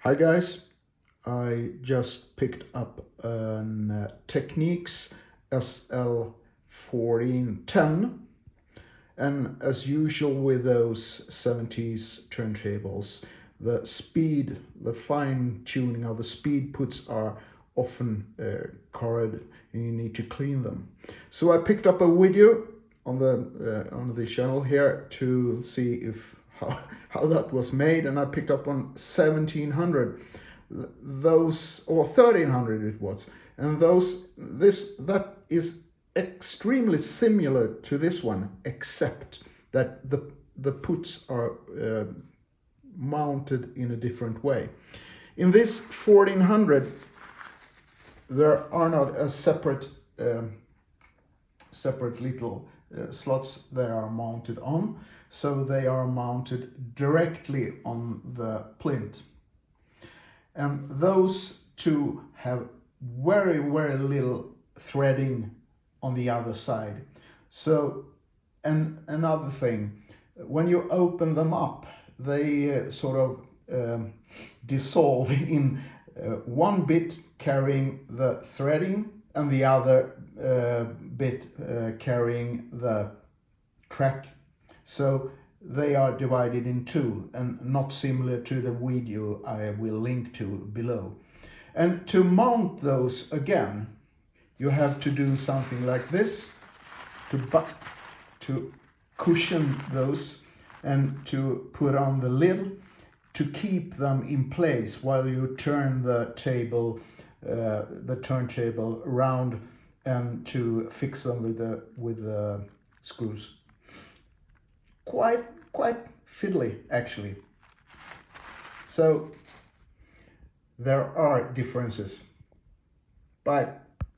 Hi guys, I just picked up a Technics SL-1410, and as usual with those 70s turntables, the fine tuning of the speed puts are often corroded and you need to clean them. So I picked up a video on the channel here to see if how that was made, and I picked up on 1700 those, or 1300 it was, and that is extremely similar to this one, except that the puts are mounted in a different way. In this 1400 there are not a separate little slots they are mounted on, so they are mounted directly on the plinth, and those two have very little threading on the other side. So, and another thing, when you open them up, they sort of dissolve in one bit carrying the threading and the other bit carrying the track. So they are divided in two and not similar to the video I will link to below. And to mount those again, you have to do something like this to cushion those and to put on the lid to keep them in place while you turn the turntable around and to fix them with the screws. Quite fiddly actually. So there are differences, but